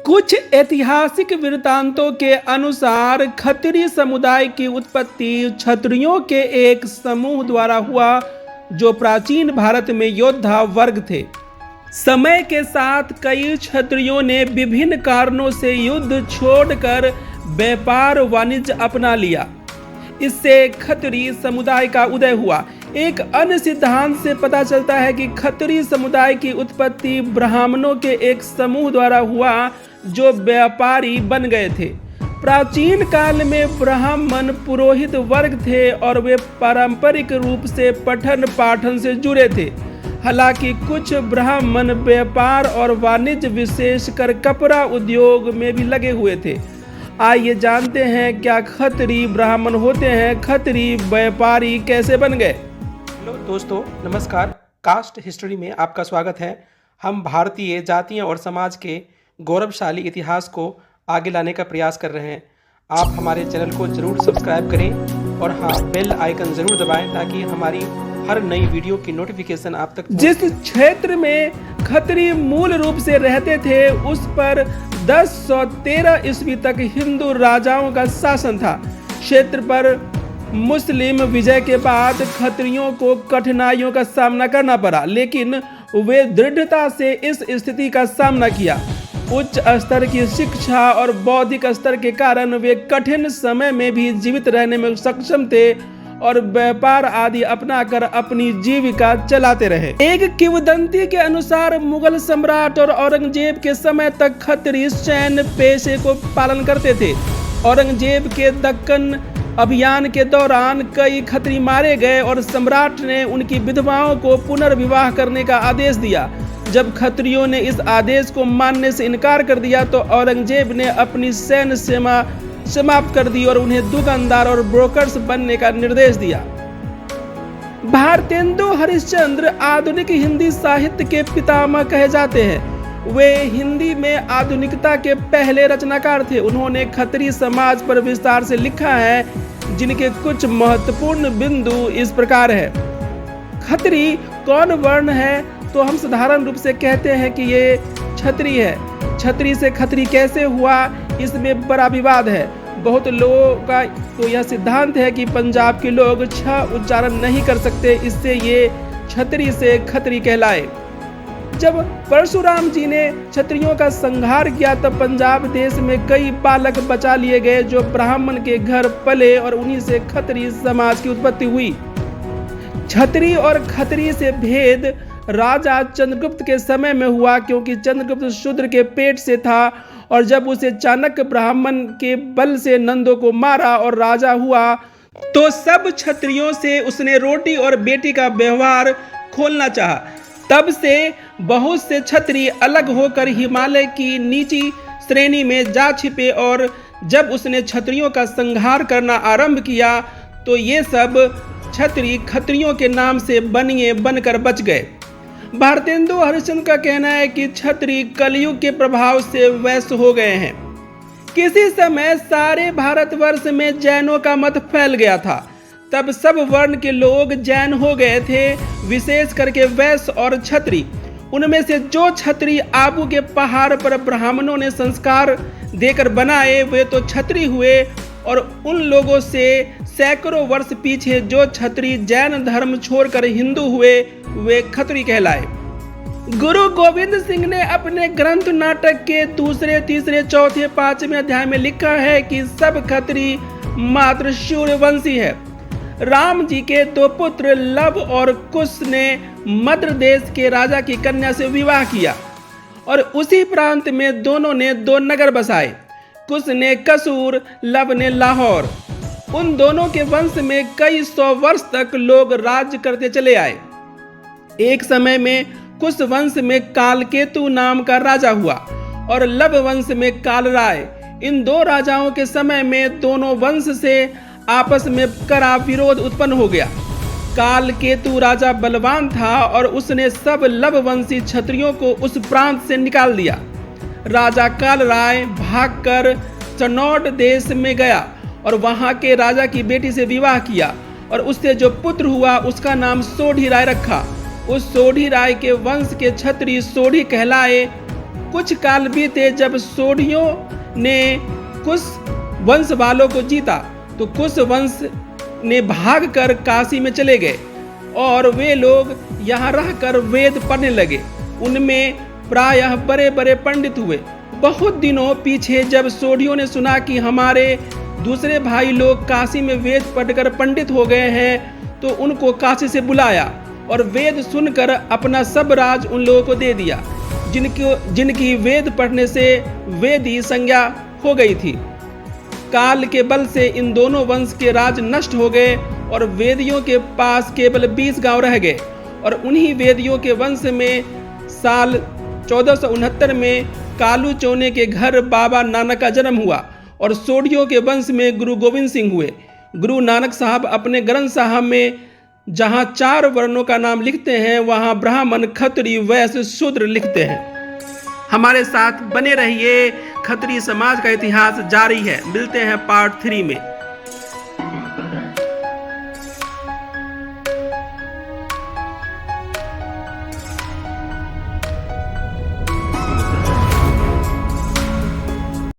कुछ ऐतिहासिक वृत्तांतों के अनुसार खत्री समुदाय की उत्पत्ति क्षत्रियों के एक समूह द्वारा हुआ जो प्राचीन भारत में योद्धा वर्ग थे। समय के साथ कई क्षत्रियों ने विभिन्न कारणों से युद्ध छोड़कर व्यापार वाणिज्य अपना लिया। इससे खत्री समुदाय का उदय हुआ। एक अन्य सिद्धांत से पता चलता है कि खत्री समुदाय की उत्पत्ति ब्राह्मणों के एक समूह द्वारा हुआ जो व्यापारी बन गए थे। प्राचीन काल में ब्राह्मण पुरोहित वर्ग थे और वे पारंपरिक रूप से पठन पाठन से जुड़े थे। हालांकि कुछ ब्राह्मण व्यापार और वाणिज्य विशेषकर कपड़ा उद्योग में भी लगे हुए थे। आइए जानते हैं क्या खत्री ब्राह्मण होते हैं, खत्री व्यापारी कैसे बन गए। हेलो दोस्तों, नमस्कार। कास्ट हिस्ट्री में आपका स्वागत है। हम भारतीय जातियों और समाज के गौरवशाली इतिहास को आगे लाने का प्रयास कर रहे हैं। आप हमारे चैनल को जरूर सब्सक्राइब करें और हाँ, बेल आइकन जरूर दबाएं ताकि हमारी हर नई वीडियो की नोटिफिकेशन आप तक। जिस क्षेत्र में खत्री मूल रूप से रहते थे उस पर 1013 ईस्वी तक हिंदू राजाओं का शासन था। क्षेत्र पर मुस्लिम विजय के बाद खत्रियों को कठिनाइयों का सामना करना पड़ा, लेकिन वे दृढ़ता से इस स्थिति का सामना किया। उच्च स्तर की शिक्षा और बौद्धिक स्तर के कारण वे कठिन समय में भी जीवित रहने में सक्षम थे और व्यापार आदि अपनाकर अपनी जीविका चलाते रहे। एक किंवदंती के अनुसार मुगल सम्राट और औरंगजेब के समय तक खत्री सैन्य पेशे को पालन करते थे। औरंगजेब के दक्कन अभियान के दौरान कई खत्री मारे गए और सम्राट ने उनकी विधवाओं को पुनर्विवाह करने का आदेश दिया। जब खत्रियों ने इस आदेश को मानने से इनकार कर दिया तो औरंगजेब ने अपनी सैन्य सेवा समाप्त कर दी और उन्हें दुकानदार और ब्रोकर्स बनने का निर्देश दिया। भारतेंदु हरिश्चंद्र आधुनिक हिंदी साहित्य के पितामह कहे जाते हैं। वे हिंदी में आधुनिकता के पहले रचनाकार थे। उन्होंने खत्री समाज पर विस्तार से लिखा है, जिनके कुछ महत्वपूर्ण बिंदु इस प्रकार है। खत्री कौन वर्ण है तो हम साधारण रूप से कहते हैं कि ये क्षत्रिय है। क्षत्रिय से खत्री कैसे हुआ, इसमें बड़ा विवाद है। बहुत लोगों का तो यह सिद्धांत है कि पंजाब के लोग छ उच्चारण नहीं कर सकते, इससे ये क्षत्रिय से खत्री कहलाए। जब परशुराम जी ने क्षत्रियों का संहार किया तब पंजाब देश में कई बालक बचा लिए गए जो ब्राह्मण के घर पले और उन्हीं से खत्री समाज की उत्पत्ति हुई। क्षत्रिय और खत्री से भेद राजा चंद्रगुप्त के समय में हुआ, क्योंकि चंद्रगुप्त शूद्र के पेट से था और जब उसे चाणक्य ब्राह्मण के बल से नंदों को मारा और राजा हुआ तो सब क्षत्रियों से उसने रोटी और बेटी का व्यवहार खोलना चाहा। तब से बहुत से क्षत्रिय अलग होकर हिमालय की नीची श्रेणी में जा छिपे और जब उसने क्षत्रियों का संहार करना आरंभ किया तो ये सब क्षत्रिय खत्रियों के नाम से बनिए बनकर बच गए। भारतेंदु हरिश्चंद्र का कहना है कि क्षत्रिय कलयुग के प्रभाव से वैश्य हो गए हैं। किसी समय सारे भारतवर्ष में जैनों का मत फैल गया था। तब सब वर्ण के लोग जैन हो गए थे, विशेष करके वैश्य और क्षत्रिय। उनमें से जो क्षत्रिय आबू के पहाड़ पर ब्राह्मणों ने संस्कार देकर बनाए वे तो क्षत्रिय हुए और उन लोगों से सैकड़ों वर्ष पीछे जो क्षत्रिय जैन धर्म छोड़कर हिंदू हुए वे खत्री कहलाए। गुरु गोविंद सिंह ने अपने ग्रंथ नाटक के दूसरे, तीसरे, चौथे, पांचवें अध्याय में लिखा है कि सब खत्री मात्र सूर्यवंशी है। राम जी के दो पुत्र लव और कुश ने मद्र देश के राजा की कन्या से विवाह किया और उसी प्रांत में दोनों ने दो नगर बसाए। कुश ने कसूर, लव ने लाहौर। उन दोनों के वंश में कई सौ वर्ष तक लोग राज्य करते चले आए। एक समय में कुश वंश में कालकेतु नाम का राजा हुआ और लव वंश में कालराय। इन दो राजाओं के समय में दोनों वंश से आपस में कड़ा विरोध उत्पन्न हो गया। कालकेतु राजा बलवान था और उसने सब लववंशी क्षत्रियों को उस प्रांत से निकाल दिया। राजा कालराय भागकर चनौड देश में गया और वहां के राजा की बेटी से विवाह किया और उससे जो पुत्र हुआ उसका नाम सोढ़ी राय रखा। उस सोढ़ी राय के वंश के क्षत्रिय सोढ़ी कहलाए। कुछ काल बीते जब सोढ़ियों ने कुश वंश वालों को जीता तो कुश वंश ने भागकर काशी में चले गए और वे लोग यहाँ रहकर वेद पढ़ने लगे। उनमें प्रायः बड़े बड़े पंडित हुए। बहुत दिनों पीछे जब सोढ़ियों ने सुना कि हमारे दूसरे भाई लोग काशी में वेद पढ़कर पंडित हो गए हैं तो उनको काशी से बुलाया और वेद सुनकर अपना सब राज उन लोगों को दे दिया जिनकी वेद पढ़ने से वेदी संज्ञा हो गई थी। काल के बल से इन दोनों वंश के राज नष्ट हो गए और वेदियों के पास केवल 20 गांव रह गए और उन्हीं वेदियों के वंश में साल 1469 में कालू चौने के घर बाबा नानक का जन्म हुआ और सोढ़ियों के वंश में गुरु गोविंद सिंह हुए। गुरु नानक साहब अपने ग्रंथ साहब में जहाँ 4 वर्णों का नाम लिखते हैं वहाँ ब्राह्मण, खत्री, वैश्य, शूद्र लिखते हैं। हमारे साथ बने रहिए। खत्री समाज का इतिहास जारी है। मिलते हैं पार्ट 3 में।